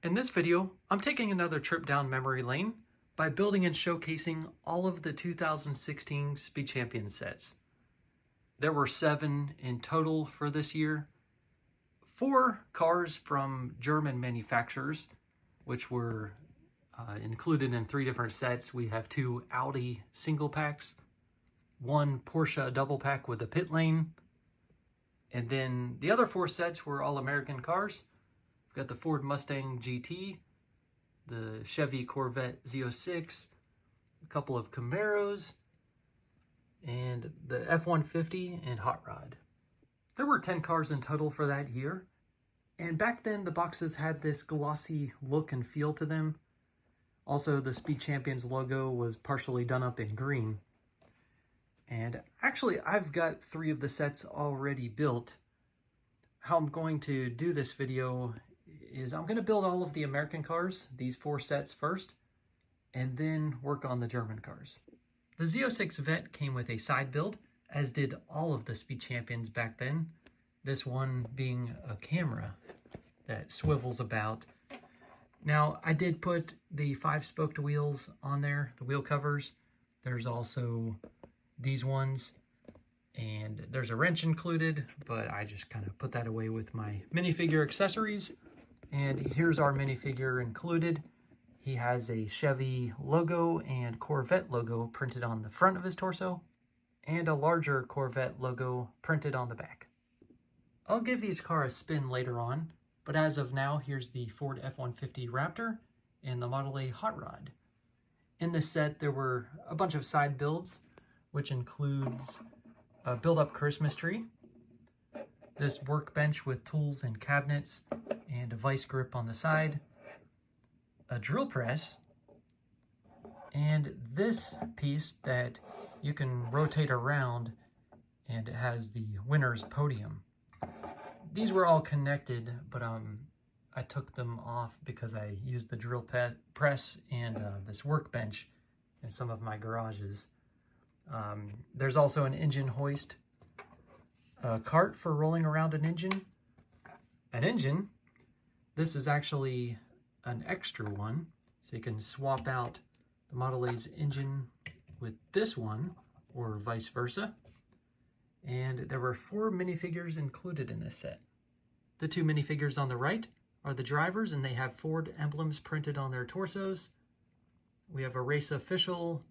In this video, I'm taking another trip down memory lane by building and showcasing all of the 2016 Speed Champions sets. There were 7 in total for this year. 4 cars from German manufacturers, which were included in 3 different sets. We have 2 Audi single packs, 1 Porsche double pack with a pit lane, and then the other 4 sets were all American cars. We've got the Ford Mustang GT, the Chevy Corvette Z06, a couple of Camaros, and the F-150 and Hot Rod. There were 10 cars in total for that year, and back then the boxes had this glossy look and feel to them. Also, the Speed Champions logo was partially done up in green. And actually, I've got 3 of the sets already built. How I'm going to do this video is I'm going to build all of the American cars, these 4 sets first, and then work on the German cars. The Z06 Vet came with a side build, as did all of the Speed Champions back then. This one being a camera that swivels about. Now, I did put the 5-spoked wheels on there, the wheel covers. There's also these ones, and there's a wrench included, but I just kind of put that away with my minifigure accessories. And here's our minifigure included. He has a Chevy logo and Corvette logo printed on the front of his torso, and a larger Corvette logo printed on the back. I'll give his car a spin later on, but as of now, here's the Ford F-150 Raptor and the Model A Hot Rod. In this set, there were a bunch of side builds, which includes a build-up Christmas tree, this workbench with tools and cabinets, and a vice grip on the side, a drill press, and this piece that you can rotate around, and it has the winner's podium. These were all connected, but I took them off because I used the drill press and this workbench in some of my garages. There's also an engine hoist, a cart for rolling around an engine. An engine, this is actually an extra one, so you can swap out the Model A's engine with this one, or vice versa. And there were 4 minifigures included in this set. The 2 minifigures on the right are the drivers, and they have Ford emblems printed on their torsos. We have a race official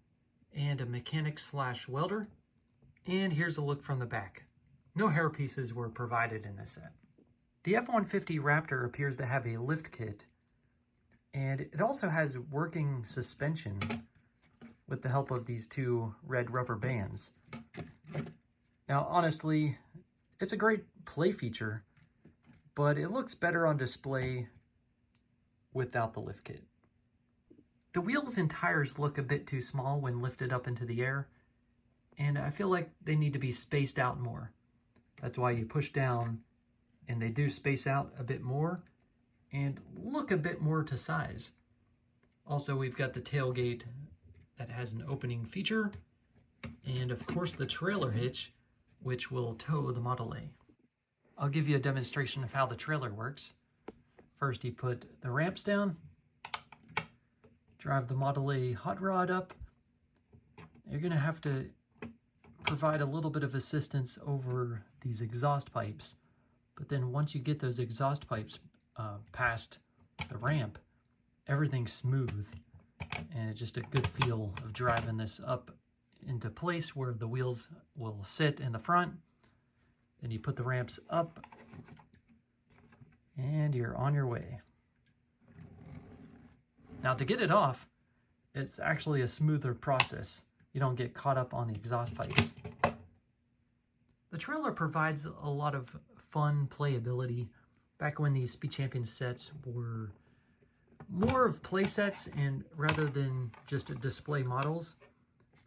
and a mechanic/welder. And here's a look from the back. No hair pieces were provided in this set. The F-150 Raptor appears to have a lift kit, and it also has working suspension with the help of these 2 red rubber bands. Now, honestly, it's a great play feature, but it looks better on display without the lift kit. The wheels and tires look a bit too small when lifted up into the air, and I feel like they need to be spaced out more. That's why you push down, and they do space out a bit more and look a bit more to size. Also, we've got the tailgate that has an opening feature, and of course the trailer hitch, which will tow the Model A. I'll give you a demonstration of how the trailer works. First, you put the ramps down, drive the Model A Hot Rod up. You're going to have to provide a little bit of assistance over these exhaust pipes. But then once you get those exhaust pipes past the ramp, everything's smooth. And it's just a good feel of driving this up into place where the wheels will sit in the front. Then you put the ramps up, and you're on your way. Now, to get it off, it's actually a smoother process. You don't get caught up on the exhaust pipes. The trailer provides a lot of fun playability. Back when these Speed Champions sets were more of play sets and rather than just display models.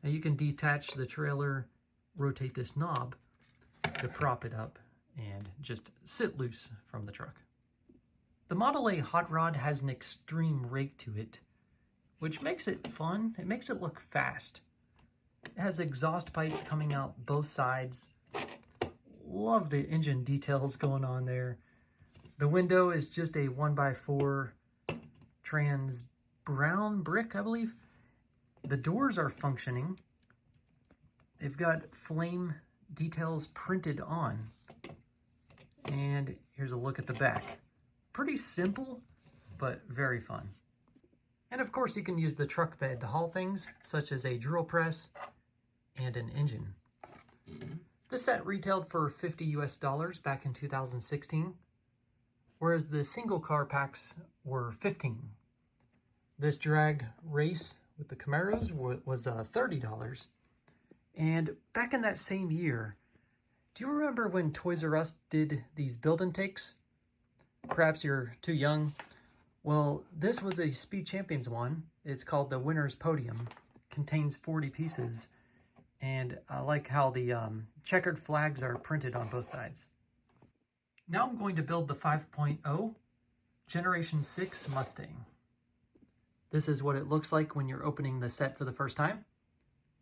Now you can detach the trailer, rotate this knob to prop it up, and just sit loose from the truck. The Model A Hot Rod has an extreme rake to it, which makes it fun. It makes it look fast. It has exhaust pipes coming out both sides. Love the engine details going on there. The window is just a 1x4 trans brown brick, I believe. The doors are functioning. They've got flame details printed on. And here's a look at the back. Pretty simple, but very fun. And of course you can use the truck bed to haul things, such as a drill press and an engine. This set retailed for $50 US back in 2016, whereas the single car packs were $15. This drag race with the Camaros was $30. And back in that same year, do you remember when Toys R Us did these build-and-takes? Perhaps you're too young. Well, this was a Speed Champions one. It's called the Winner's Podium. Contains 40 pieces. And I like how the checkered flags are printed on both sides. Now I'm going to build the 5.0 Generation 6 Mustang. This is what it looks like when you're opening the set for the first time.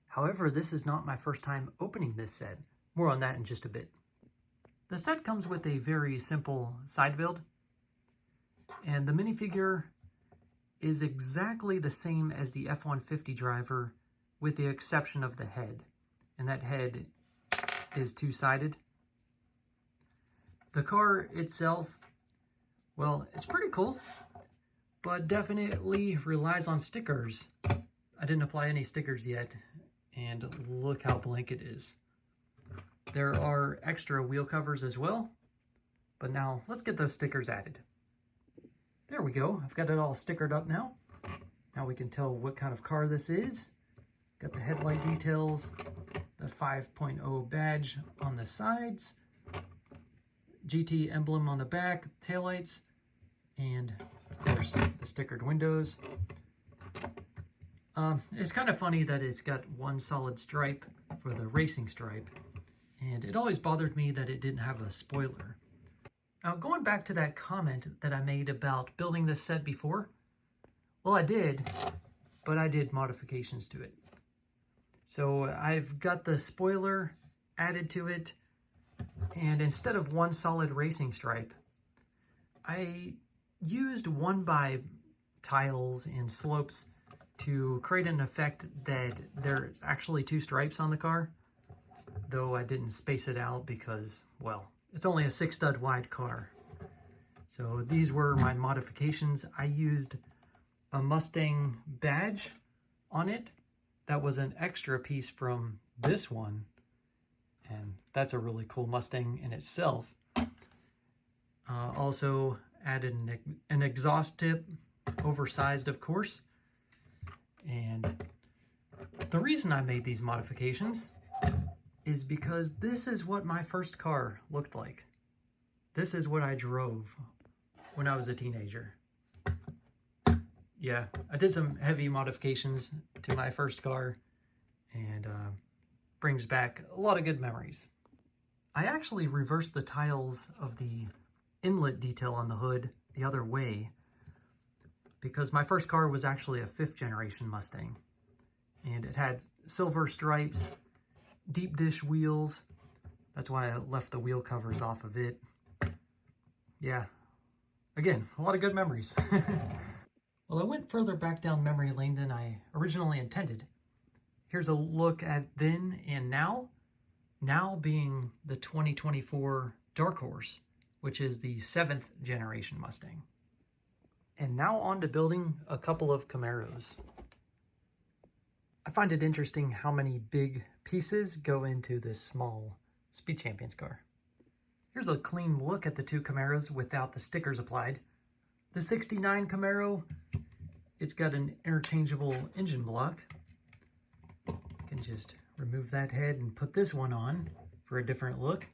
However, this is not my first time opening this set. More on that in just a bit. The set comes with a very simple side build, and the minifigure is exactly the same as the F-150 driver with the exception of the head, and that head is two-sided. The car itself, well, it's pretty cool, but definitely relies on stickers. I didn't apply any stickers yet, and look how blank it is. There are extra wheel covers as well, but now let's get those stickers added. There we go. I've got it all stickered up now. Now we can tell what kind of car this is. Got the headlight details, the 5.0 badge on the sides, GT emblem on the back, taillights, and of course the stickered windows. It's kind of funny that it's got one solid stripe for the racing stripe, and it always bothered me that it didn't have a spoiler. Now, going back to that comment that I made about building this set before, well, I did, but I did modifications to it. So I've got the spoiler added to it, and instead of one solid racing stripe, I used 1x tiles and slopes to create an effect that there's actually two stripes on the car, though I didn't space it out because, well, it's only a 6-stud wide car. So these were my modifications. I used a Mustang badge on it. That was an extra piece from this one, and that's a really cool Mustang in itself. Also added an exhaust tip, oversized of course. And the reason I made these modifications is because this is what my first car looked like. This is what I drove when I was a teenager. Yeah, I did some heavy modifications to my first car, and brings back a lot of good memories. I actually reversed the tiles of the inlet detail on the hood the other way because my first car was actually a 5th generation Mustang, and it had silver stripes, deep dish wheels. That's why I left the wheel covers off of it. Yeah, again, a lot of good memories. Well, I went further back down memory lane than I originally intended. Here's a look at then and now. Now being the 2024 Dark Horse, which is the 7th generation Mustang. And now on to building a couple of Camaros. I find it interesting how many big pieces go into this small Speed Champions car. Here's a clean look at the two Camaros without the stickers applied. The 69 Camaro, it's got an interchangeable engine block. You can just remove that head and put this one on for a different look.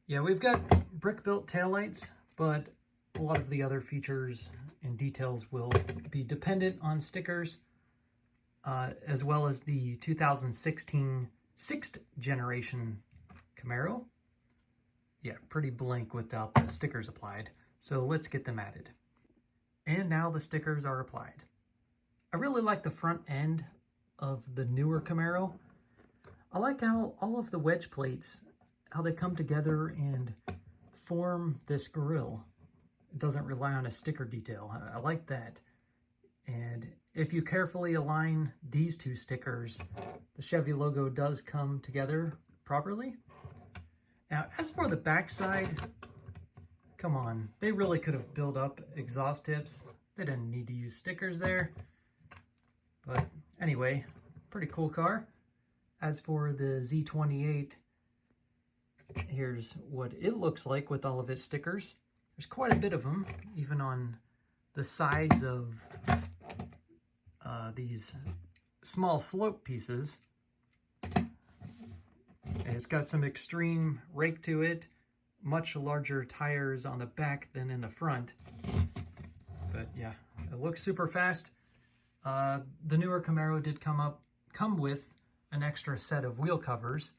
Yeah, we've got brick-built taillights, but a lot of the other features and details will be dependent on stickers, as well as the 2016 6th generation Camaro. Yeah, pretty blank without the stickers applied. So let's get them added. And now the stickers are applied. I really like the front end of the newer Camaro. I like how all of the wedge plates, how they come together and form this grille. It doesn't rely on a sticker detail. I like that. And if you carefully align these two stickers, the Chevy logo does come together properly. Now, as for the backside, come on, they really could have built up exhaust tips. They didn't need to use stickers there. But anyway, pretty cool car. As for the Z28, here's what it looks like with all of its stickers. There's quite a bit of them, even on the sides of these small slope pieces. And it's got some extreme rake to it, much larger tires on the back than in the front. But yeah, it looks super fast. The newer Camaro did come with an extra set of wheel covers.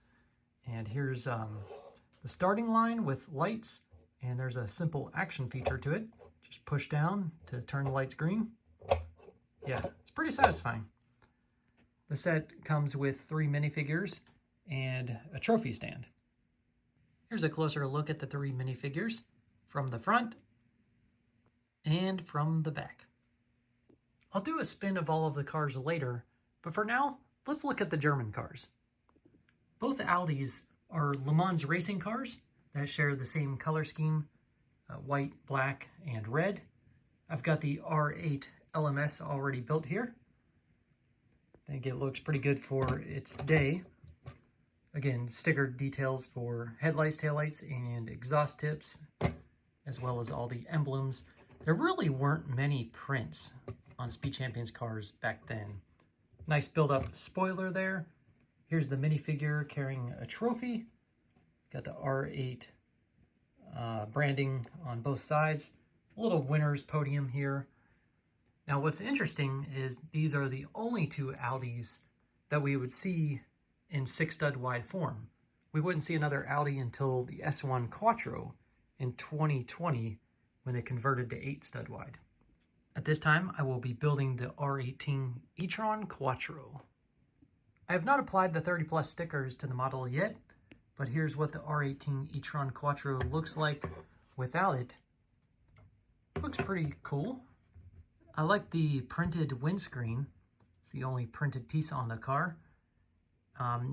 And here's the starting line with lights, and there's a simple action feature to it. Just push down to turn the lights green. Yeah, it's pretty satisfying. The set comes with 3 minifigures and a trophy stand. Here's a closer look at the 3 minifigures from the front and from the back. I'll do a spin of all of the cars later, but for now, let's look at the German cars. Both Audis are Le Mans racing cars that share the same color scheme, white, black, and red. I've got the R8 LMS already built here. I think it looks pretty good for its day. Again, sticker details for headlights, taillights, and exhaust tips, as well as all the emblems. There really weren't many prints on Speed Champions cars back then. Nice build-up spoiler there. Here's the minifigure carrying a trophy. Got the R8 branding on both sides. A little winner's podium here. Now what's interesting is these are the only 2 Audis that we would see in 6-stud wide form. We wouldn't see another Audi until the S1 Quattro in 2020 when they converted to 8-stud wide. At this time, I will be building the R18 e-tron Quattro. I have not applied the 30+ stickers to the model yet, but here's what the R18 e-tron Quattro looks like without it. Looks pretty cool. I like the printed windscreen. It's the only printed piece on the car.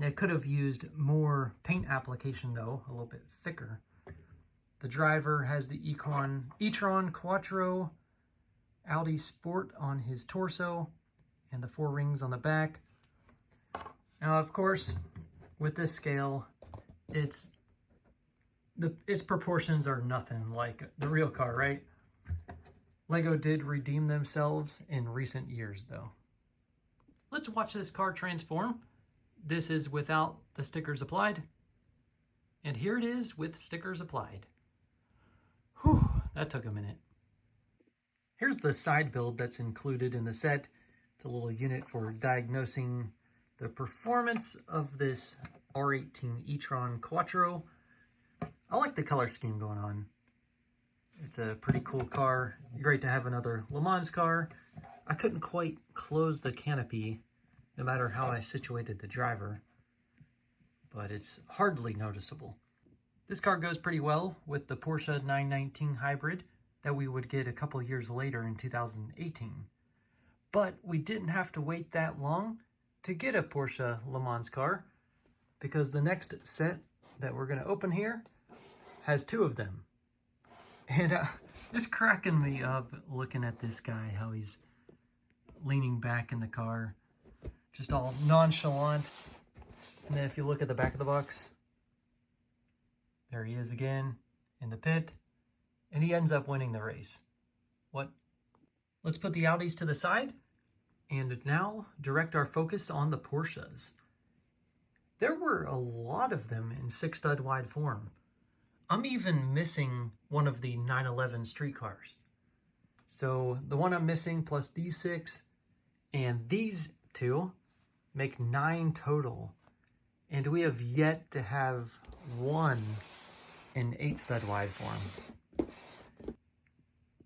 It could have used more paint application though, a little bit thicker. The driver has the e-tron Quattro Audi Sport on his torso and the 4 rings on the back. Now, of course, with this scale, its proportions are nothing like the real car, right? Lego did redeem themselves in recent years, though. Let's watch this car transform. This is without the stickers applied. And here it is with stickers applied. Whew, that took a minute. Here's the side build that's included in the set. It's a little unit for diagnosing the performance of this R18 e-tron Quattro. I like the color scheme going on. It's a pretty cool car. Great to have another Le Mans car. I couldn't quite close the canopy no matter how I situated the driver, but it's hardly noticeable. This car goes pretty well with the Porsche 919 hybrid that we would get a couple years later in 2018. But we didn't have to wait that long to get a Porsche Le Mans car, because the next set that we're going to open here has 2 of them. And it's cracking me up looking at this guy, how he's leaning back in the car, just all nonchalant. And then if you look at the back of the box, there he is again in the pit, and he ends up winning the race. What? Let's put the Audis to the side and now direct our focus on the Porsches. There were a lot of them in 6-stud wide form. I'm even missing one of the 911 street cars. So the one I'm missing plus these 6 and these 2 make 9 total. And we have yet to have one in 8-stud wide form.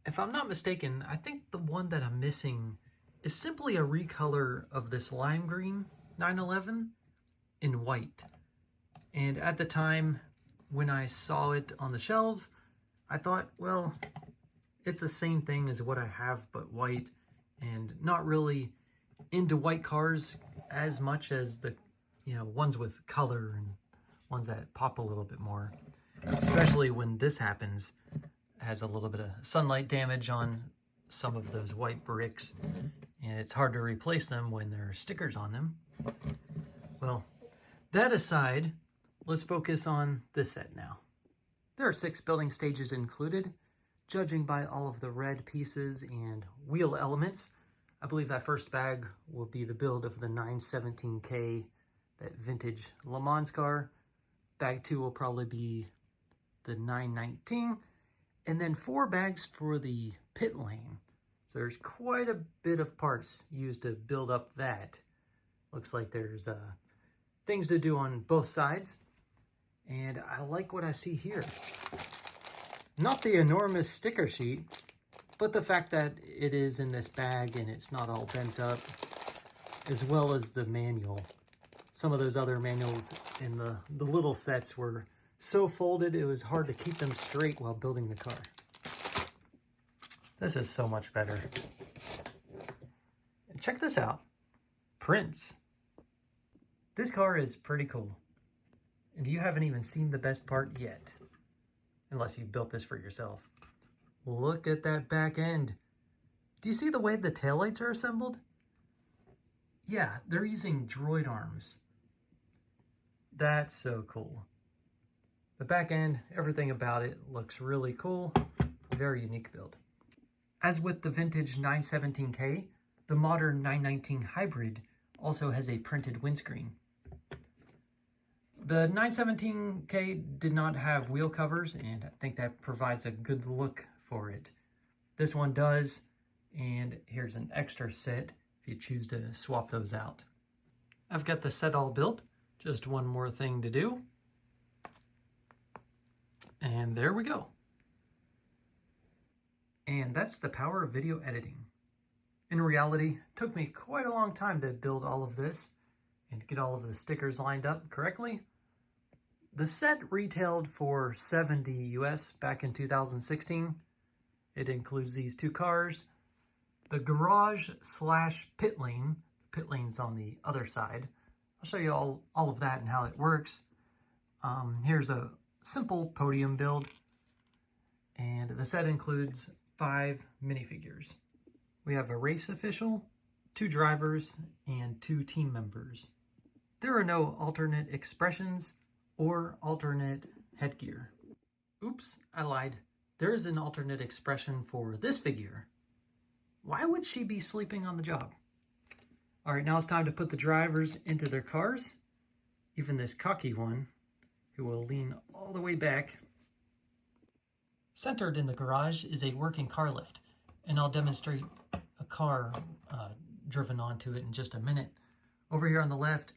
If I'm not mistaken, I think the one that I'm missing is simply a recolor of this lime green 911 in white. And at the time when I saw it on the shelves, I thought, well, It's the same thing as what I have, but white, and not really into white cars as much as the, ones with color and ones that pop a little bit more. Especially when this happens, it has a little bit of sunlight damage on some of those white bricks, and it's hard to replace them when there are stickers on them. Well, that aside, let's focus on this set now. There are 6 building stages included. Judging by all of the red pieces and wheel elements, I believe that first bag will be the build of the 917K, that vintage Le Mans car. Bag 2 will probably be the 919, and then 4 bags for the pit lane. So there's quite a bit of parts used to build up that. Looks like there's things to do on both sides, and I like what I see here. Not the enormous sticker sheet, but the fact that it is in this bag and it's not all bent up, as well as the manual. Some of those other manuals in the little sets were so folded it was hard to keep them straight while building the car. This is so much better. And check this out. Prints. This car is pretty cool. And you haven't even seen the best part yet. Unless you built this for yourself. Look at that back end. Do you see the way the taillights are assembled? Yeah, they're using droid arms. That's so cool. The back end, everything about it looks really cool. Very unique build. As with the vintage 917K, the modern 919 Hybrid also has a printed windscreen. The 917K did not have wheel covers, and I think that provides a good look for it. This one does, and here's an extra set if you choose to swap those out. I've got the set all built, just one more thing to do. And there we go. And that's the power of video editing. In reality, it took me quite a long time to build all of this and get all of the stickers lined up correctly. The set retailed for $70 US back in 2016. It includes these 2 cars, the garage / pit lane. The pit lane's on the other side. I'll show you all of that and how it works. Here's a simple podium build, and the set includes 5 minifigures. We have a race official, 2 drivers, and 2 team members. There are no alternate expressions or alternate headgear. Oops, I lied. There is an alternate expression for this figure. Why would she be sleeping on the job? All right, now it's time to put the drivers into their cars. Even this cocky one, who will lean all the way back. Centered in the garage is a working car lift, and I'll demonstrate a car driven onto it in just a minute. Over here on the left,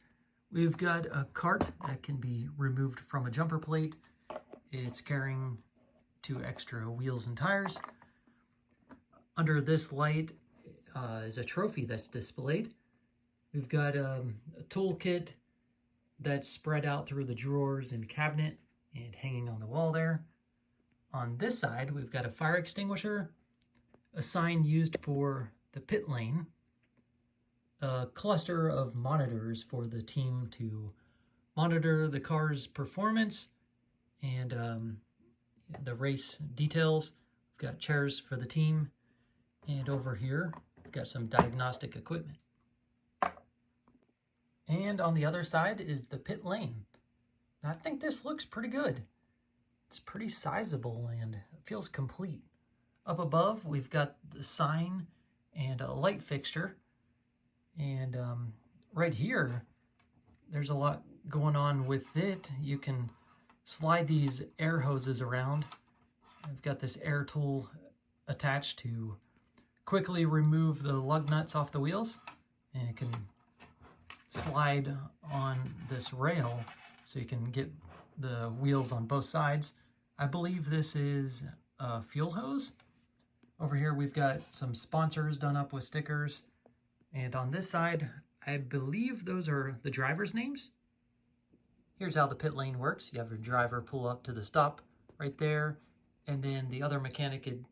we've got a cart that can be removed from a jumper plate. It's carrying 2 extra wheels and tires. Under this light is a trophy that's displayed. We've got a toolkit that's spread out through the drawers and cabinet and hanging on the wall there. On this side, we've got a fire extinguisher, a sign used for the pit lane, a cluster of monitors for the team to monitor the car's performance and the race details. We've got chairs for the team, and over here, we've got some diagnostic equipment. And on the other side is the pit lane. Now, I think this looks pretty good. It's pretty sizable and feels complete. Up above, we've got the sign and a light fixture. And right here, there's a lot going on with it. You can slide these air hoses around. I've got this air tool attached to quickly remove the lug nuts off the wheels. And it can slide on this rail so you can get the wheels on both sides. I believe this is a fuel hose. Over here we've got some sponsors done up with stickers. And on this side, I believe those are the drivers' names. Here's how the pit lane works. You have your driver pull up to the stop right there, and then the other mechanic could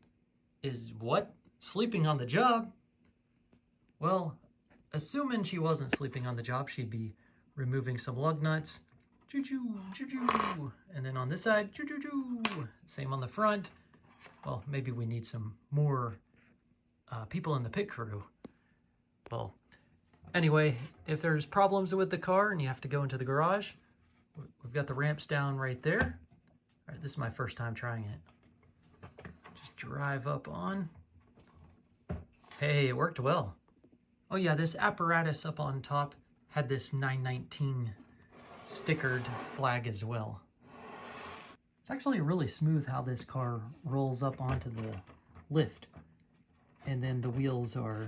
Is what? Sleeping on the job? Well, assuming she wasn't sleeping on the job, she'd be removing some lug nuts. Choo-choo, choo-choo. And then on this side, choo-choo-choo. Same on the front. Well, maybe we need some more people in the pit crew. Well, anyway, if there's problems with the car and you have to go into the garage, we've got the ramps down right there. All right, this is my first time trying it. Just drive up on. Hey, it worked well. Oh yeah, this apparatus up on top had this 919 stickered flag as well. It's actually really smooth how this car rolls up onto the lift. And then the wheels are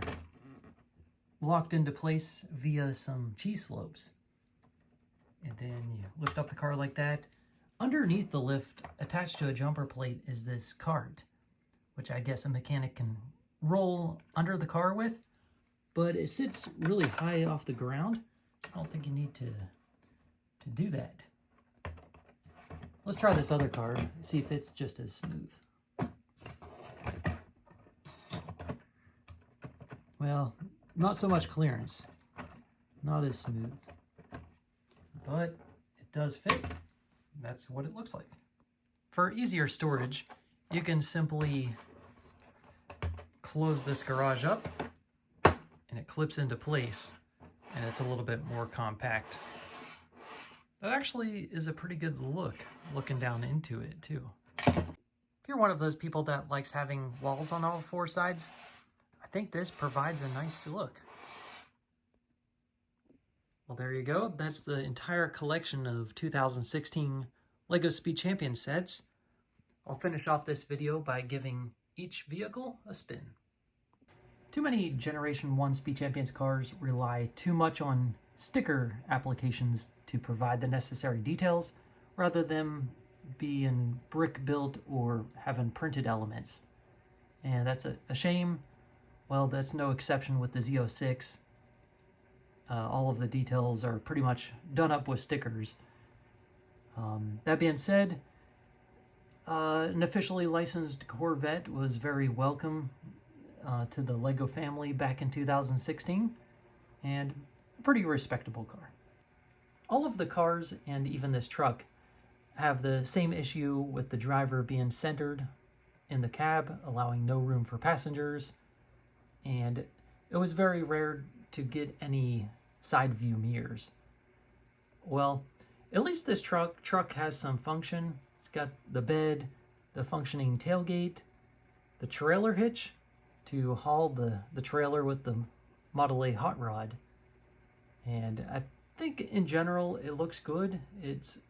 locked into place via some cheese slopes. And then you lift up the car like that. Underneath the lift, attached to a jumper plate, is this cart, which I guess a mechanic can roll under the car with, but it sits really high off the ground. I don't think you need to do that. Let's try this other car, see if it's just as smooth. Well, not so much clearance, not as smooth, but it does fit. That's what it looks like. For easier storage, you can simply close this garage up and it clips into place, and it's a little bit more compact. That actually is a pretty good look, looking down into it too. If you're one of those people that likes having walls on all four sides, I think this provides a nice look. Well, there you go. That's the entire collection of 2016 LEGO Speed Champion sets. I'll finish off this video by giving each vehicle a spin. Too many Generation 1 Speed Champions cars rely too much on sticker applications to provide the necessary details, rather than being brick built or having printed elements. And that's a shame. Well, that's no exception with the Z06. All of the details are pretty much done up with stickers. That being said, an officially licensed Corvette was very welcome to the LEGO family back in 2016, and a pretty respectable car. All of the cars, and even this truck, have the same issue with the driver being centered in the cab, allowing no room for passengers, and it was very rare to get any side view mirrors. Well, at least this truck has some function. It's got the bed, the functioning tailgate, the trailer hitch to haul the trailer with the Model A hot rod. And I think in general it looks good. It's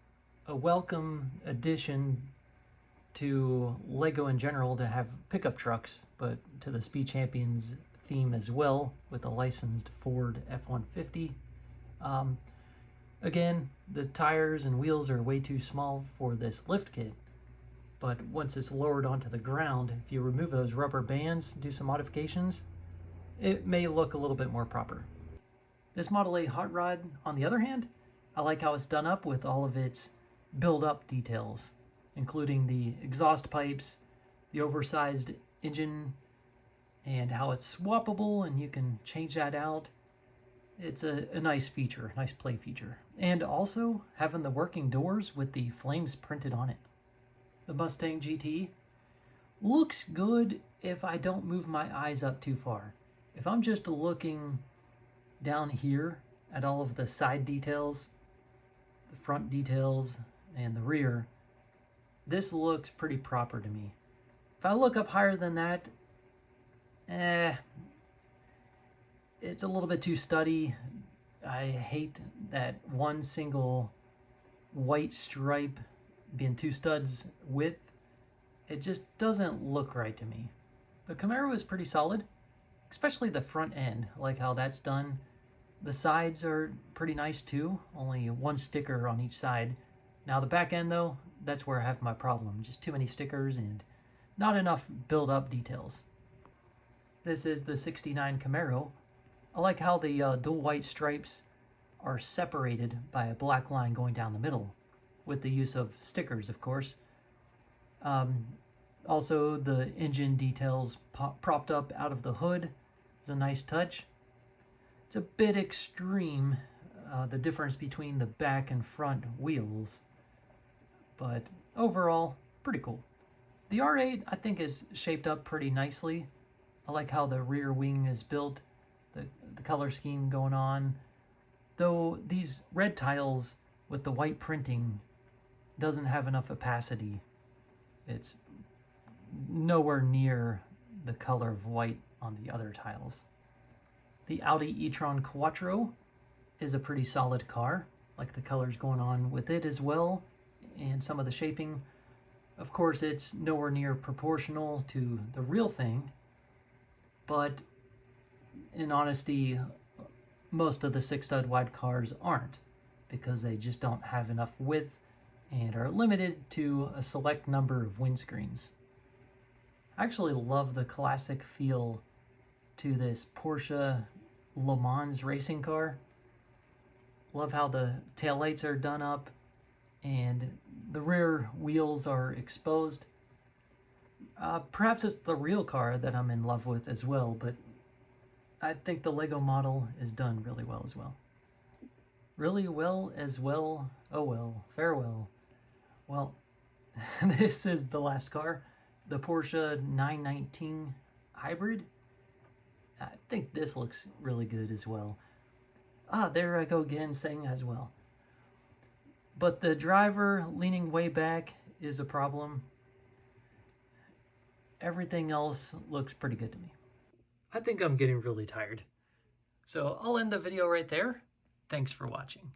a welcome addition to LEGO in general to have pickup trucks, but to the Speed Champions theme as well with the licensed Ford F-150. Again, the tires and wheels are way too small for this lift kit, but once it's lowered onto the ground, if you remove those rubber bands, do some modifications, it may look a little bit more proper. This Model A hot rod, on the other hand, I like how it's done up with all of its build-up details, including the exhaust pipes, the oversized engine, and how it's swappable and you can change that out. It's a nice feature, nice play feature. And also having the working doors with the flames printed on it. The Mustang GT looks good if I don't move my eyes up too far. If I'm just looking down here at all of the side details, the front details, and the rear, this looks pretty proper to me. If I look up higher than that, it's a little bit too studdy. I hate that one single white stripe being two studs width. It just doesn't look right to me. The Camaro is pretty solid, especially the front end. I like how that's done. The sides are pretty nice too, only one sticker on each side. Now the back end though, that's where I have my problem. Just too many stickers and not enough build-up details. This is the 69 Camaro. I like how the dual white stripes are separated by a black line going down the middle, with the use of stickers, of course. Also, the engine details propped up out of the hood is a nice touch. It's a bit extreme, the difference between the back and front wheels, but overall, pretty cool. The R8, I think, is shaped up pretty nicely. I like how the rear wing is built, the color scheme going on. Though these red tiles with the white printing doesn't have enough opacity. It's nowhere near the color of white on the other tiles. The Audi e-tron Quattro is a pretty solid car. Like the colors going on with it as well, and some of the shaping. Of course, it's nowhere near proportional to the real thing, but in honesty, most of the 6-stud wide cars aren't, because they just don't have enough width and are limited to a select number of windscreens. I actually love the classic feel to this Porsche Le Mans racing car. Love how the taillights are done up and the rear wheels are exposed. Perhaps it's the real car that I'm in love with as well, but I think the Lego model is done really well as well. Really well as well? Oh well, farewell. Well, this is the last car, the Porsche 919 Hybrid. I think this looks really good as well. There I go again saying as well. But the driver leaning way back is a problem. Everything else looks pretty good to me. I think I'm getting really tired. So I'll end the video right there. Thanks for watching.